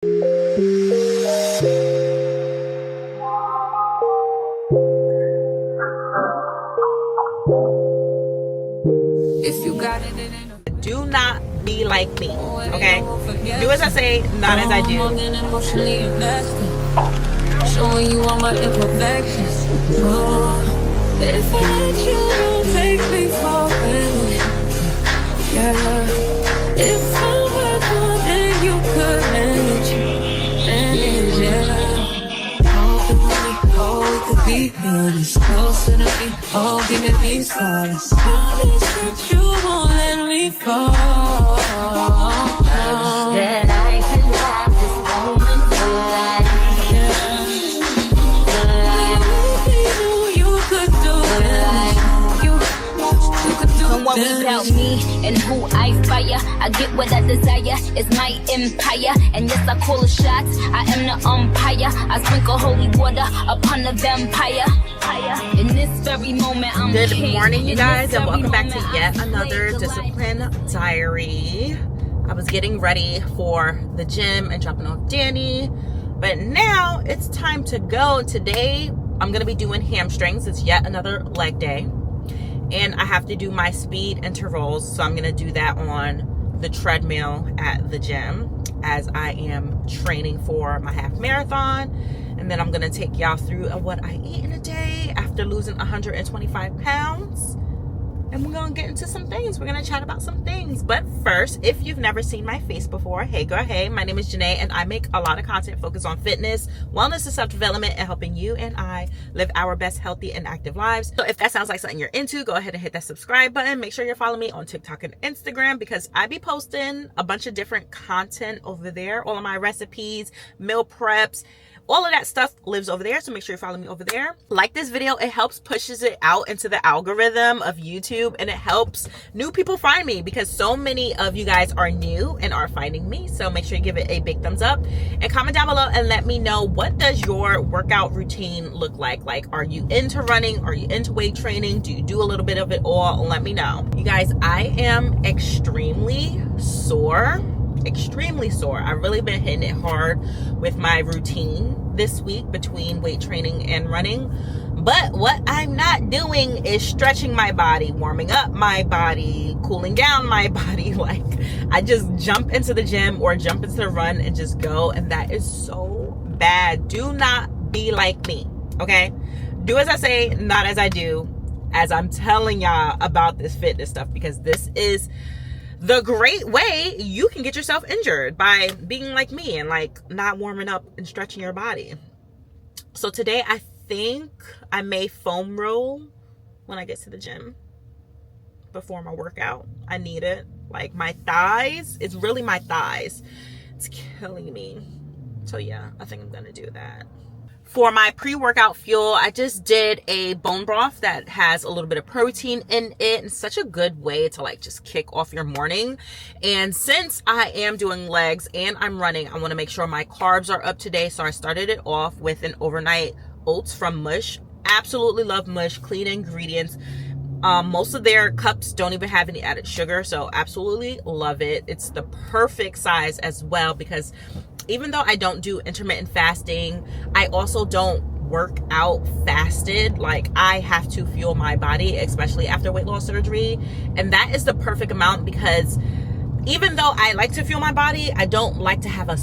If you got it, it ain't Do not be like me, okay? Do as I say, not as I do. Showing you all my imperfections. If I let you, don't take me for granted. Yeah. If I were more than you could manage, yeah. Oh, we could be honest. Closer to me, oh, giving me solace. Promise that you won't let me fall. That I can have this moment for life. What without me and who I fire, I get what I desire. It's my empire, and yes, I call the shots. I am the umpire. I sprinkle holy water upon the vampire. In this very moment, I'm Good king. morning, you In guys, this and very welcome back to moment, yet I another play the Discipline Diary. I was getting ready for the gym and dropping off Danny, but now it's time to go. Today, I'm going to be doing hamstrings. It's yet another leg day. And I have to do my speed intervals, so I'm going to do that on the treadmill at the gym as I am training for my half marathon. And then I'm going to take y'all through what I eat in a day after losing 125 pounds. And we're going to get into some things. We're going to chat about some things. But first, if you've never seen my face before, hey girl, hey, my name is Janae, and I make a lot of content focused on fitness, wellness, and self-development, and helping you and I live our best healthy and active lives. So if that sounds like something you're into, go ahead and hit that subscribe button. Make sure you're following me on TikTok and Instagram, because I be posting a bunch of different content over there. All of my recipes, meal preps, all of that stuff lives over there, so make sure you follow me over there. Like this video, it helps pushes it out into the algorithm of YouTube, and it helps new people find me, because so many of you guys are new and are finding me. So make sure you give it a big thumbs up and comment down below and let me know, what does your workout routine look like? Like, are you into running? Are you into weight training? Do you do a little bit of it all? Let me know. You guys, I am extremely sore. I've really been hitting it hard with my routine this week between weight training and running. But what I'm not doing is stretching my body, warming up my body, cooling down my body. Like, I just jump into the gym or jump into the run and just go. And that is so bad. Do not be like me, okay? Do as I say, not as I do, as I'm telling y'all about this fitness stuff, because this is the great way you can get yourself injured, by being like me and like not warming up and stretching your body. So today I think I may foam roll when I get to the gym before my workout. I need it. Like, my thighs, it's really my thighs. It's killing me. So yeah, I think I'm gonna do that. For my pre-workout fuel, I just did a bone broth that has a little bit of protein in it. It's such a good way to like just kick off your morning. And since I am doing legs and I'm running, I want to make sure my carbs are up to date. So I started it off with an overnight oats from Mush. Absolutely love Mush, clean ingredients. Most of their cups don't even have any added sugar, so absolutely love it. It's the perfect size as well, because even though I don't do intermittent fasting, I also don't work out fasted. Like, I have to fuel my body, especially after weight loss surgery. And that is the perfect amount, because even though I like to fuel my body, I don't like to have a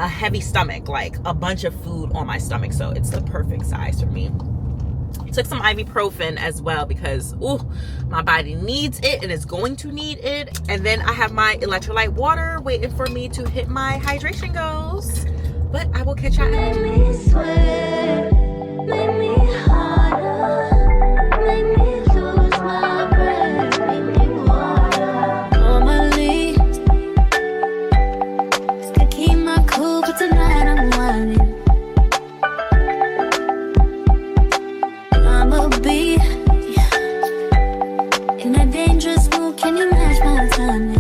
heavy stomach, like a bunch of food on my stomach. So it's the perfect size for me. Took some ibuprofen as well, because my body needs it and is going to need it. And then I have my electrolyte water waiting for me to hit my hydration goals. But I will catch y'all. Make me sweat, make me harder, make me lose my breath, make me water. Normally, still keep my cool, but tonight I'm whining. I'ma be in a dangerous mood. Can you match my timing?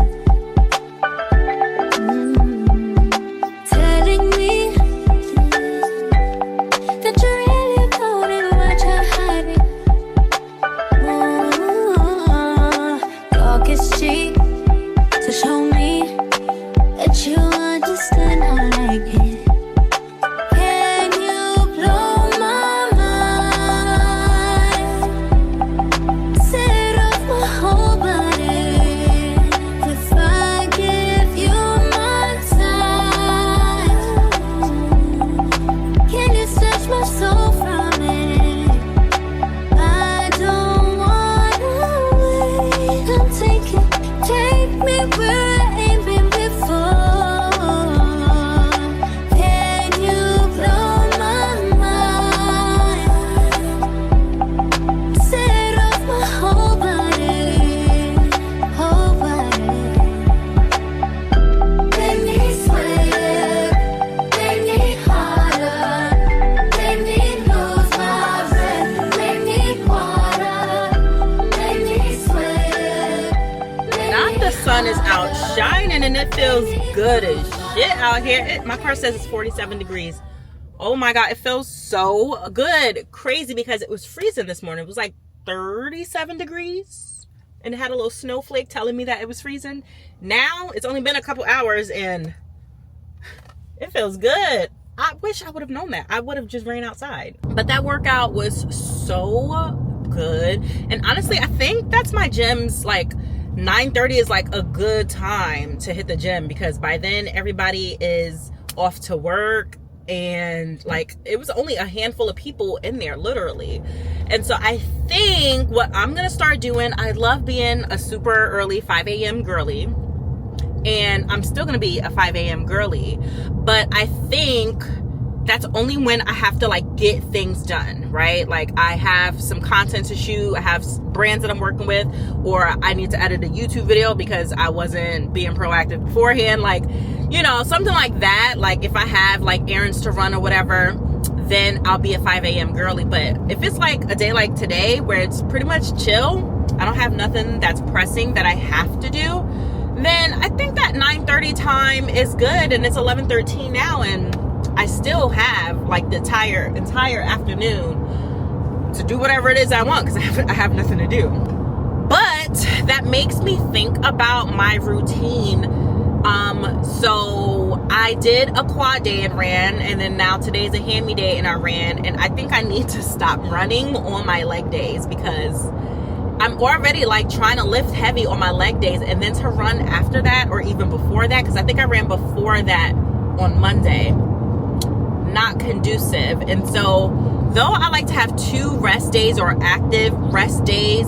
Telling me that you really put in much. and it feels good as shit out here. My car says it's 47 degrees. Oh my God, it feels so good. Crazy, because it was freezing this morning. It was like 37 degrees and it had a little snowflake telling me that it was freezing. Now it's only been a couple hours and it feels good. I wish I would have known that. I would have just ran outside. But that workout was so good. And honestly, I think that's my gym's like 9:30 is like a good time to hit the gym, because by then everybody is off to work, and like it was only a handful of people in there, literally. And so I think what I'm gonna start doing, I love being a super early 5 a.m. girly, and I'm still gonna be a 5 a.m. girly, but I think that's only when I have to like get things done, right? Like I have some content to shoot, I have brands that I'm working with, or I need to edit a YouTube video because I wasn't being proactive beforehand, like, you know, something like that. Like if I have like errands to run or whatever, then I'll be a 5 a.m. girly. But if it's like a day like today where it's pretty much chill, I don't have nothing that's pressing that I have to do, then I think that 9:30 time is good. And it's 11:13 now, and I still have like the entire afternoon to do whatever it is I want, because I have nothing to do. But that makes me think about my routine. So I did a quad day and ran, and then now today's a hand-me day and I ran, and I think I need to stop running on my leg days, because I'm already like trying to lift heavy on my leg days, and then to run after that or even before that, because I think I ran before that on Monday, not conducive. And so though I like to have 2 rest days or active rest days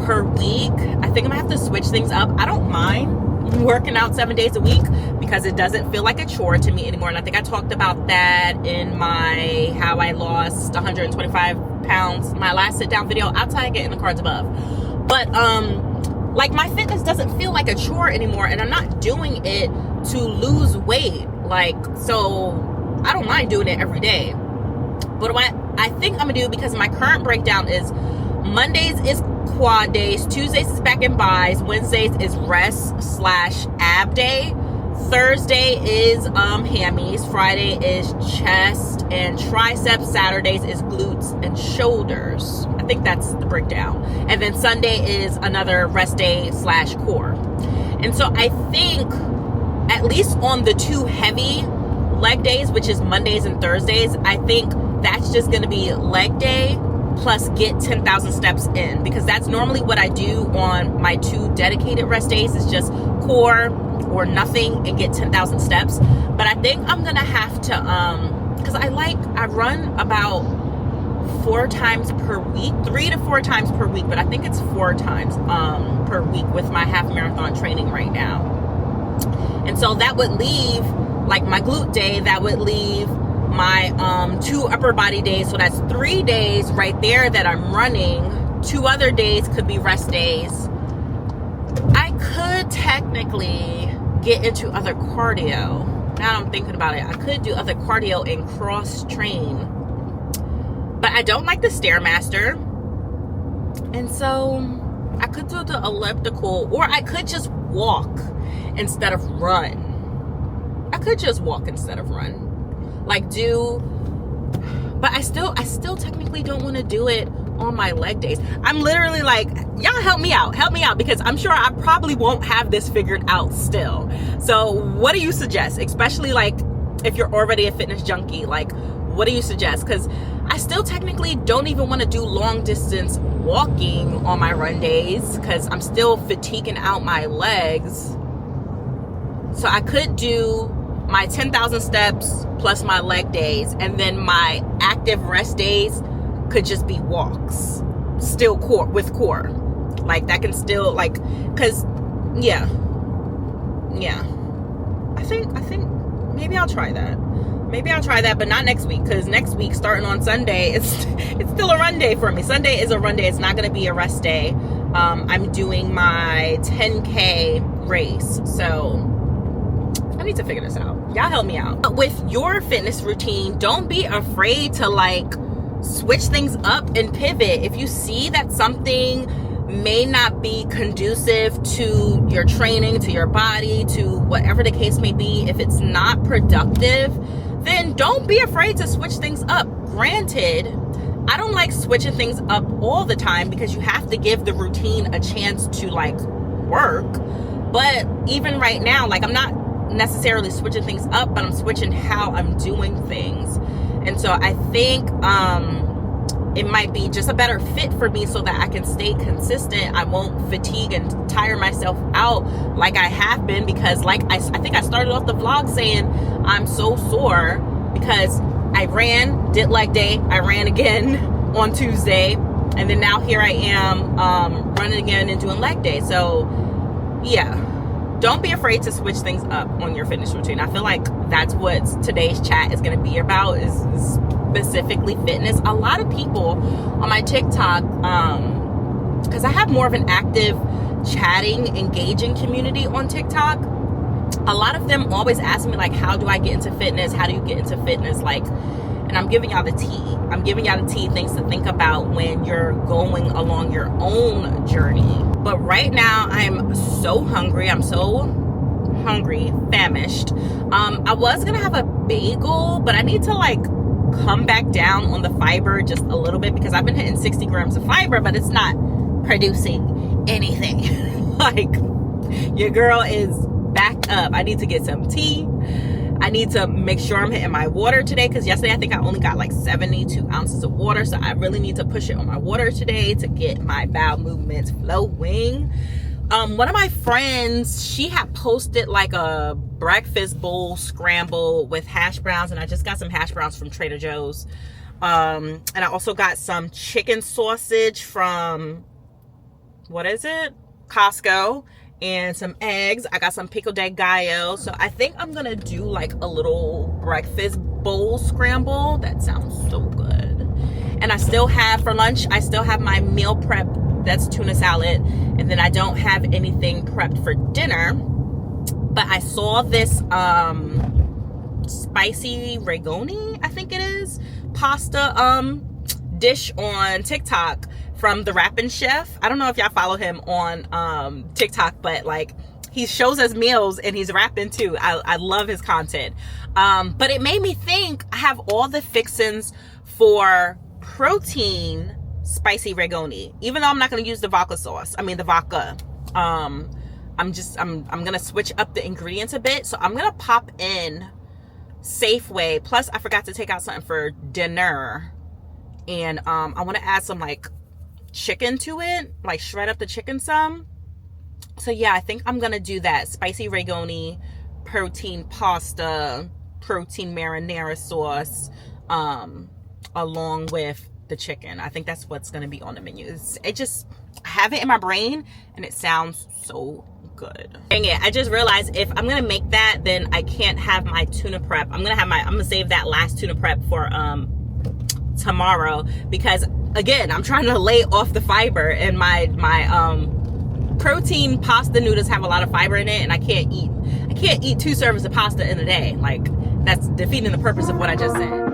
per week, I think I'm gonna have to switch things up. I don't mind working out 7 days a week because it doesn't feel like a chore to me anymore. And I think I talked about that in my how I lost 125 pounds, my last sit down video. I'll tag it in the cards above. But like my fitness doesn't feel like a chore anymore, and I'm not doing it to lose weight. Like, so I don't mind doing it every day. But what I think I'm gonna do, because my current breakdown is Mondays is quad days, Tuesdays is back and buys, Wednesdays is rest/ab day, Thursday is hammies, Friday is chest and triceps, Saturdays is glutes and shoulders. I think that's the breakdown. And then Sunday is another rest day/core. And so I think at least on the 2 heavy leg days, which is Mondays and Thursdays, I think that's just going to be leg day plus get 10,000 steps in, because that's normally what I do on my 2 dedicated rest days, is just core or nothing and get 10,000 steps. But I think I'm gonna have to because I run about 4 times per week, 3 to 4 times per week, but I think it's 4 times per week with my half marathon training right now. And so that would leave like my glute day, that would leave my 2 upper body days. So that's 3 days right there that I'm running. 2 other days could be rest days. I could technically get into other cardio. Now I'm thinking about it. I could do other cardio and cross train, but I don't like the Stairmaster. And so I could do the elliptical, or I could just walk instead of run. I could just walk instead of run. But I still technically don't want to do it on my leg days. I'm literally like, y'all help me out, because I'm sure I probably won't have this figured out still. So what do you suggest? Especially like if you're already a fitness junkie, like what do you suggest? Because I still technically don't even want to do long distance walking on my run days, because I'm still fatiguing out my legs. So I could do my 10,000 steps plus my leg days, and then my active rest days could just be walks, still core. Like that can still, like, cause yeah. I think maybe I'll try that. But not next week, because next week starting on Sunday, it's still a run day for me. Sunday is a run day. It's not gonna be a rest day. I'm doing my 10K race, so I need to figure this out. Y'all help me out. But with your fitness routine, don't be afraid to like switch things up and pivot. If you see that something may not be conducive to your training, to your body, to whatever the case may be, if it's not productive, then don't be afraid to switch things up. Granted, I don't like switching things up all the time because you have to give the routine a chance to like work. But even right now, like, I'm not necessarily switching things up, but I'm switching how I'm doing things. And so I think it might be just a better fit for me so that I can stay consistent. I won't fatigue and tire myself out like I have been, because like I think I started off the vlog saying I'm so sore because I did leg day, I ran again on Tuesday, and then now here I am running again and doing leg day. So yeah, don't be afraid to switch things up on your fitness routine. I feel like that's what today's chat is going to be about, is specifically fitness. A lot of people on my TikTok, because I have more of an active chatting, engaging community on TikTok, a lot of them always ask me like, how do I get into fitness? How do you get into fitness? Like, and I'm giving y'all the tea. I'm giving y'all the tea, things to think about when you're going along your own journey. But right now I'm so hungry. I'm so hungry, famished. I was gonna have a bagel, but I need to like come back down on the fiber just a little bit, because I've been hitting 60 grams of fiber, but it's not producing anything. Like, your girl is back up. I need to get some tea. I need to make sure I'm hitting my water today, because yesterday I think I only got like 72 ounces of water. So I really need to push it on my water today to get my bowel movements flowing. One of my friends, she had posted like a breakfast bowl scramble with hash browns, and I just got some hash browns from Trader Joe's. And I also got some chicken sausage from, what is it? Costco. And some eggs. I got some pico de gallo. So I think I'm gonna do like a little breakfast bowl scramble. That sounds so good. And I still have, for lunch, I still have my meal prep. That's tuna salad. And then I don't have anything prepped for dinner. But I saw this spicy rigatoni, I think it is, pasta dish on TikTok from the Rappin' Chef. I don't know if y'all follow him on TikTok, but like, he shows us meals and he's rapping too. I love his content. But it made me think I have all the fixins for protein spicy rigatoni, even though I'm not going to use the vodka sauce. I mean, the vodka. I'm going to switch up the ingredients a bit. So I'm going to pop in Safeway. Plus I forgot to take out something for dinner. And I want to add some like chicken to it, like shred up the chicken some. So yeah, I think I'm gonna do that. Spicy rigatoni, protein pasta, protein marinara sauce, along with the chicken. I think that's what's gonna be on the menu. I have it in my brain and it sounds so good. Dang it, I just realized if I'm gonna make that, then I can't have my tuna prep. I'm gonna save that last tuna prep for tomorrow, because again, I'm trying to lay off the fiber, and my protein pasta noodles have a lot of fiber in it, and I can't eat 2 servings of pasta in a day. Like, that's defeating the purpose of what I just said.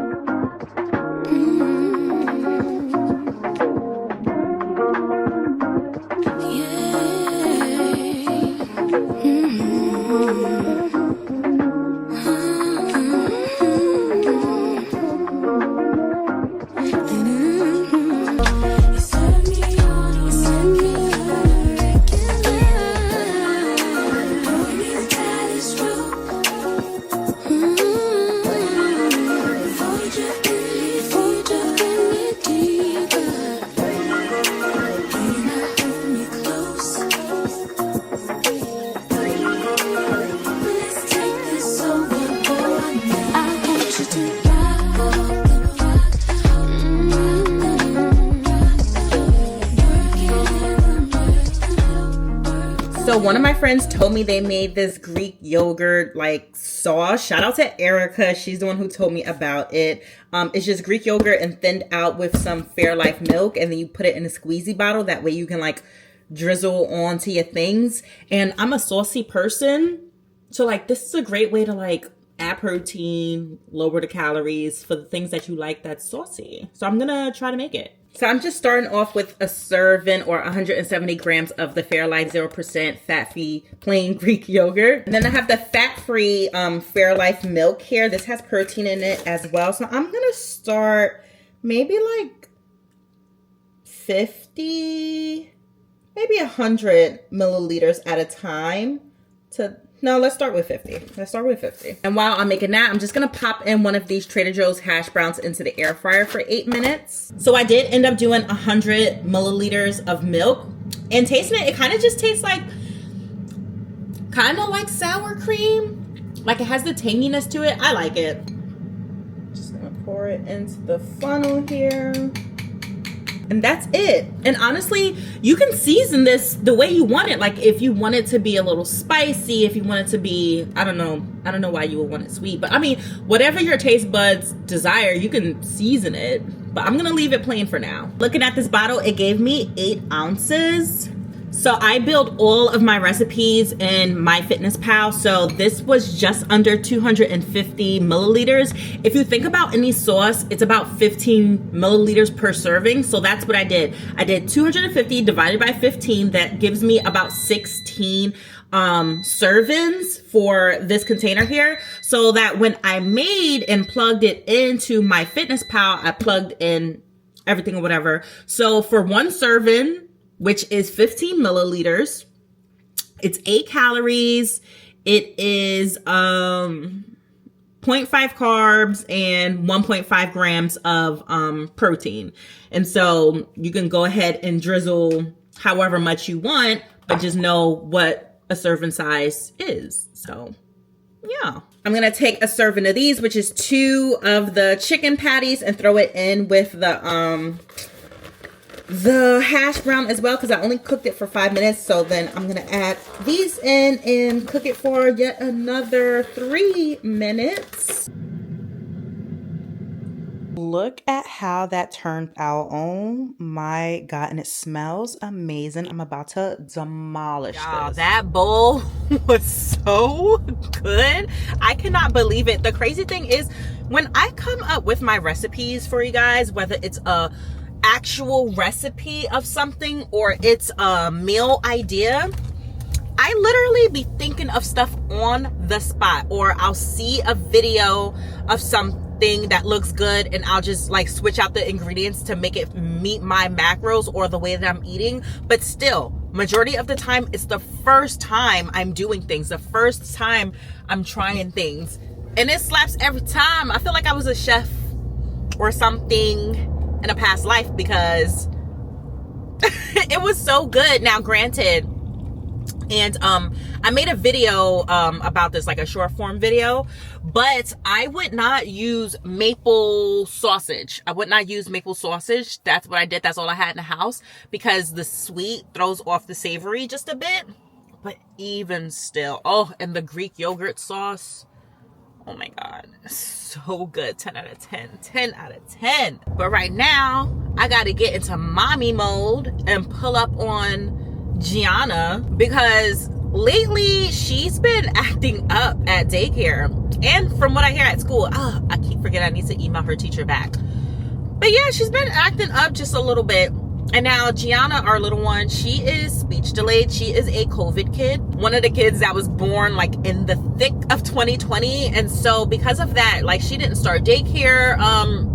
So one of my friends told me they made this Greek yogurt like sauce. Shout out to Erica. She's the one who told me about it. It's just Greek yogurt and thinned out with some Fairlife milk, and then you put it in a squeezy bottle. That way you can like drizzle onto your things. And I'm a saucy person, so like this is a great way to like add protein, lower the calories for the things that you like that's saucy. So I'm gonna try to make it. So I'm just starting off with a serving or 170 grams of the Fairlife 0% fat-free plain Greek yogurt. And then I have the fat-free Fairlife milk here. This has protein in it as well. So I'm gonna start maybe like 50, maybe 100 milliliters at a time no, let's start with 50. Let's start with 50. And while I'm making that, I'm just gonna pop in one of these Trader Joe's hash browns into the air fryer for 8 minutes. So I did end up doing 100 milliliters of milk, and tasting it, it kind of just tastes like, kind of like sour cream. Like it has the tanginess to it. I like it. Just gonna pour it into the funnel here. And that's it. And honestly, you can season this the way you want it. Like if you want it to be a little spicy, if you want it to be, I don't know why you would want it sweet, but I mean, whatever your taste buds desire, you can season it. But I'm gonna leave it plain for now. Looking at this bottle, it gave me 8 ounces. So I build all of my recipes in MyFitnessPal. So this was just under 250 milliliters. If you think about any sauce, it's about 15 milliliters per serving. So that's what I did. I did 250 divided by 15. That gives me about 16 servings for this container here. So that when I made and plugged it into MyFitnessPal, I plugged in everything or whatever. So for one serving, which is 15 milliliters, it's 8 calories. It is 0.5 carbs and 1.5 grams of protein. And so you can go ahead and drizzle however much you want, but just know what a serving size is. So yeah, I'm gonna take a serving of these, which is 2 of the chicken patties, and throw it in with the hash brown as well, because I only cooked it for 5 minutes. So then I'm gonna add these in and cook it for yet another 3 minutes. Look at how that turned out. Oh my God, and it smells amazing. I'm about to demolish this. That bowl was so good. I cannot believe it. The crazy thing is, when I come up with my recipes for you guys, whether it's a actual recipe of something or it's a meal idea, I literally be thinking of stuff on the spot, or I'll see a video of something that looks good and I'll just like switch out the ingredients to make it meet my macros or the way that I'm eating. But still, majority of the time, it's the first time I'm doing things, the first time I'm trying things, and it slaps every time. I feel like I was a chef or something in a past life, because it was so good. Now granted, and I made a video about this, like a short form video, but I would not use maple sausage. I would not use maple sausage. That's what I did. That's all I had in the house, because the sweet throws off the savory just a bit. But even still, oh, and the Greek yogurt sauce, oh my God, so good. 10 out of 10, 10 out of 10. But right now, I got to get into mommy mode and pull up on Gianna, because lately she's been acting up at daycare. And from what I hear at school, I keep forgetting I need to email her teacher back. But yeah, she's been acting up just a little bit. And now Gianna, our little one, she is speech delayed. She is a COVID kid. One of the kids that was born like in the thick of 2020. And so because of that, like she didn't start daycare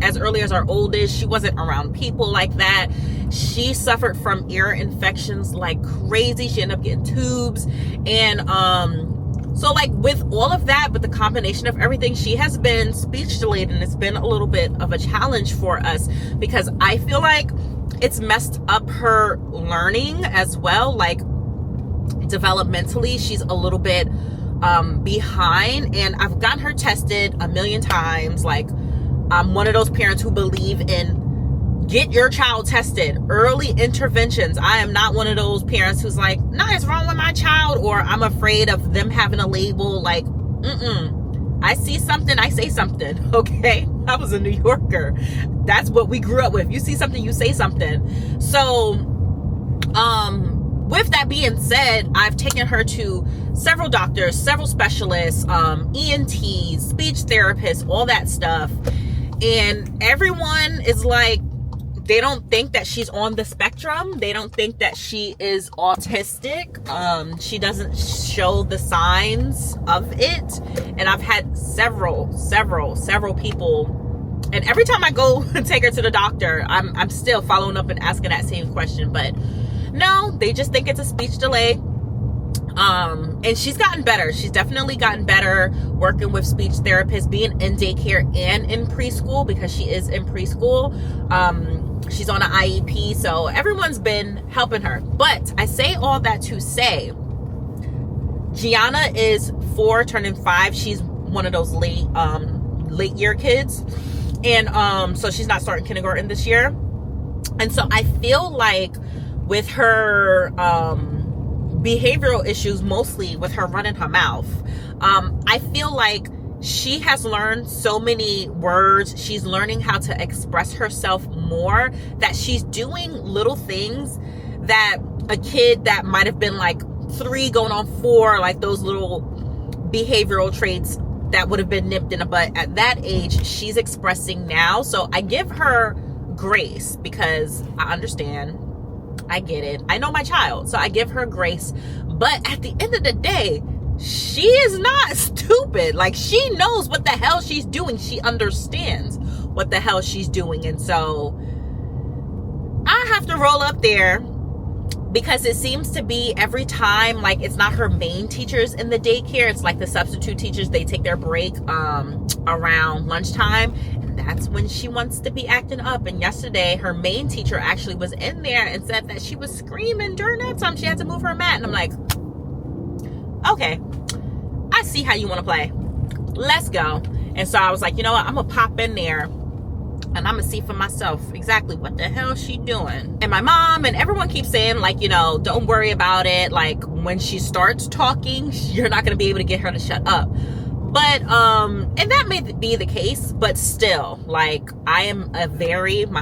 as early as our oldest. She wasn't around people like that. She suffered from ear infections like crazy. She ended up getting tubes. And so like with all of that, with the combination of everything, she has been speech delayed, and it's been a little bit of a challenge for us, because I feel like it's messed up her learning as well. Like developmentally, she's a little bit behind, and I've gotten her tested a million times. Like I'm one of those parents who believe in get your child tested, early interventions. I am not one of those parents who's like, nah, it's wrong with my child, or I'm afraid of them having a label. Like, I see something, I say something, okay? I was a New Yorker. That's what we grew up with. You see something, you say something. So, with that being said, I've taken her to several doctors, several specialists, ENTs, speech therapists, all that stuff. And everyone is like, they don't think that she's on the spectrum. They don't think that she is autistic. She doesn't show the signs of it. And I've had several people. And every time I go take her to the doctor, I'm still following up and asking that same question. But no, they just think it's a speech delay. And she's gotten better. She's definitely gotten better working with speech therapists, being in daycare and in preschool, because she is in preschool. She's on an IEP, so everyone's been helping her. But I say all that to say, Gianna is 4 turning 5. She's one of those late year kids. And so she's not starting kindergarten this year. And so I feel like with her behavioral issues, mostly with her running her mouth, I feel like she has learned so many words. She's learning how to express herself more, that she's doing little things that a kid that might have been like 3 going on 4, like those little behavioral traits that would have been nipped in the butt at that age, she's expressing now. So I give her grace, because I understand. I get it. I know my child, so I give her grace. But at the end of the day, she is not stupid. Like, she knows what the hell she's doing. She understands what the hell she's doing. And so I have to roll up there, because it seems to be every time, like, it's not her main teachers in the daycare. It's like the substitute teachers. They take their break around lunchtime. And that's when she wants to be acting up. And yesterday, her main teacher actually was in there and said that she was screaming during that time. She had to move her mat. And I'm like, okay, I see how you want to play. Let's go. And so I was like, you know what? I'm going to pop in there and I'm going to see for myself exactly what the hell she doing. And my mom and everyone keeps saying, like, you know, don't worry about it. Like, when she starts talking, you're not going to be able to get her to shut up. But, and that may be the case, but still, like, my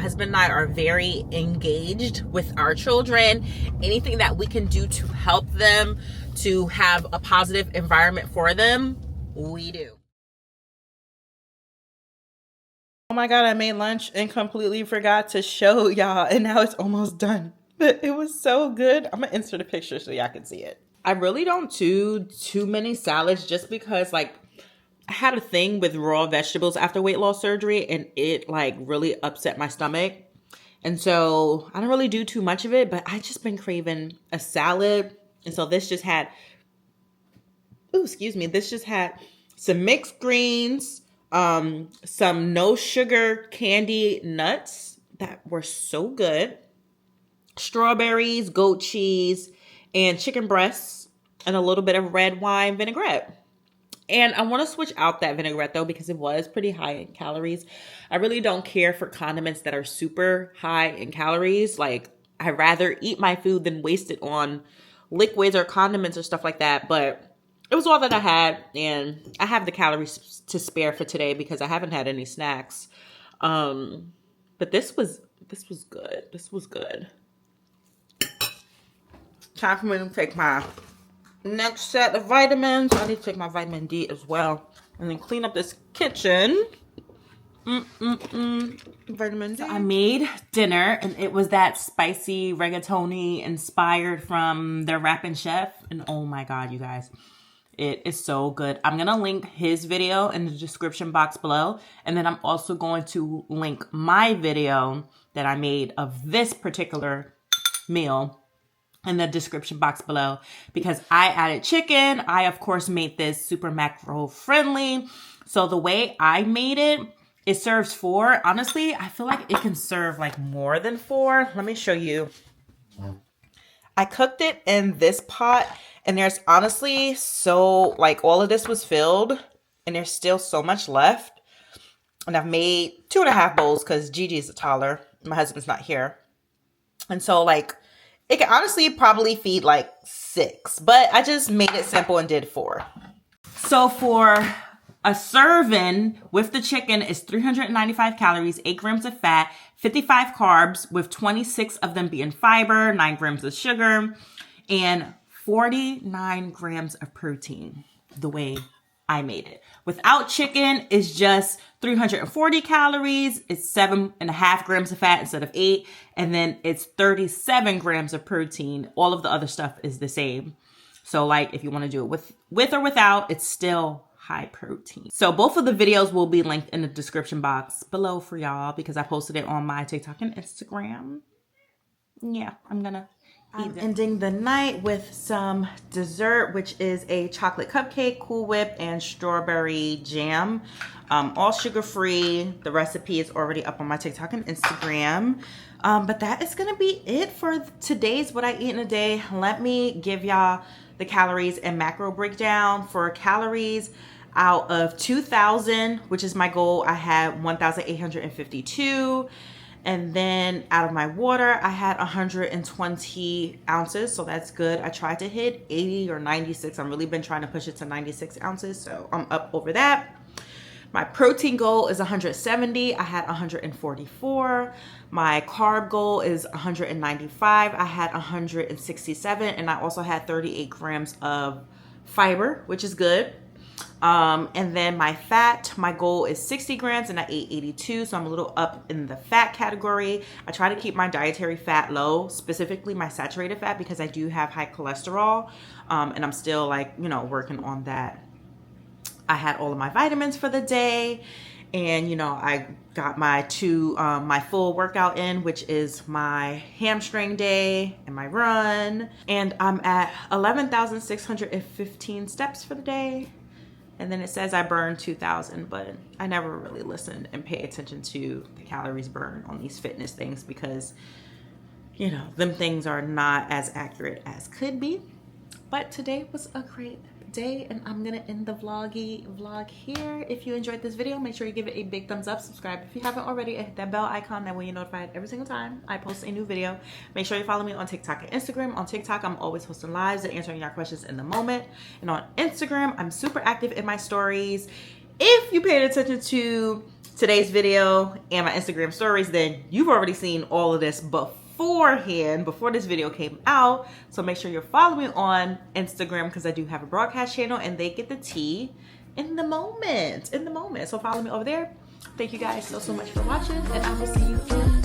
husband and I are very engaged with our children. Anything that we can do to help them, to have a positive environment for them, we do. Oh my God, I made lunch and completely forgot to show y'all, and now it's almost done. But it was so good. I'm gonna insert a picture so y'all can see it. I really don't do too many salads, just because, like, I had a thing with raw vegetables after weight loss surgery, and it, like, really upset my stomach. And so I don't really do too much of it, but I just been craving a salad. And so this just had, this just had some mixed greens, some no sugar candy nuts that were so good, strawberries, goat cheese, and chicken breasts, and a little bit of red wine vinaigrette. And I want to switch out that vinaigrette, though, because it was pretty high in calories. I really don't care for condiments that are super high in calories. Like, I'd rather eat my food than waste it on liquids or condiments or stuff like that. But it was all that I had, and I have the calories to spare for today because I haven't had any snacks. But this was good. This was good. Time for me to take my next set of vitamins. I need to take my vitamin D as well, and then clean up this kitchen. Vitamin D. So I made dinner, and it was that spicy rigatoni inspired from their Rappin' Chef, and oh my God, you guys, it is so good. I'm gonna link his video in the description box below, and then I'm also going to link my video that I made of this particular meal in the description box below, because I added chicken. I, of course, made this super macro friendly. So the way I made it, it serves 4. Honestly, I feel like it can serve like more than 4. Let me show you. I cooked it in this pot, and there's honestly like, all of this was filled, and there's still so much left. And I've made 2.5 bowls because Gigi's a toddler. My husband's not here. And so, like, it can honestly probably feed like 6, but I just made it simple and did 4. So for a serving with the chicken is 395 calories, 8 grams of fat, 55 carbs, with 26 of them being fiber, 9 grams of sugar. and 49 grams of protein the way I made it. Without chicken, it's just 340 calories. It's 7.5 grams of fat instead of 8. And then it's 37 grams of protein. All of the other stuff is the same. So like if you want to do it with or without, it's still high protein. So both of the videos will be linked in the description box below for y'all because I posted it on my TikTok and Instagram. Yeah, I'm ending the night with some dessert, which is a chocolate cupcake, Cool Whip, and strawberry jam. All sugar-free. The recipe is already up on my TikTok and Instagram. But that is going to be it for today's What I Eat in a Day. Let me give y'all the calories and macro breakdown. For calories, out of 2,000, which is my goal, I had 1,852. And then out of my water, I had 120 ounces. So that's good. I tried to hit 80 or 96. I've really been trying to push it to 96 ounces. So I'm up over that. My protein goal is 170. I had 144. My carb goal is 195. I had 167. And I also had 38 grams of fiber, which is good. And then my fat, my goal is 60 grams and I ate 82. So I'm a little up in the fat category. I try to keep my dietary fat low, specifically my saturated fat, because I do have high cholesterol. And I'm still working on that. I had all of my vitamins for the day. And, I got my my full workout in, which is my hamstring day and my run. And I'm at 11,615 steps for the day. And then it says I burned 2,000, but I never really listened and pay attention to the calories burned on these fitness things because, them things are not as accurate as could be. But today was a great day, and I'm gonna end the vlog here. If you enjoyed this video, make sure you give it a big thumbs up, subscribe if you haven't already, and hit that bell icon. That way you're notified every single time I post a new video. Make sure you follow me on TikTok and Instagram. On TikTok, I'm always posting lives and answering your questions in the moment, and on Instagram, I'm super active in my stories. If you paid attention to today's video and my Instagram stories, then you've already seen all of this before this video came out. So make sure you're following me on Instagram because I do have a broadcast channel and they get the tea in the moment. So follow me over there. Thank you guys so much for watching, and I will see you in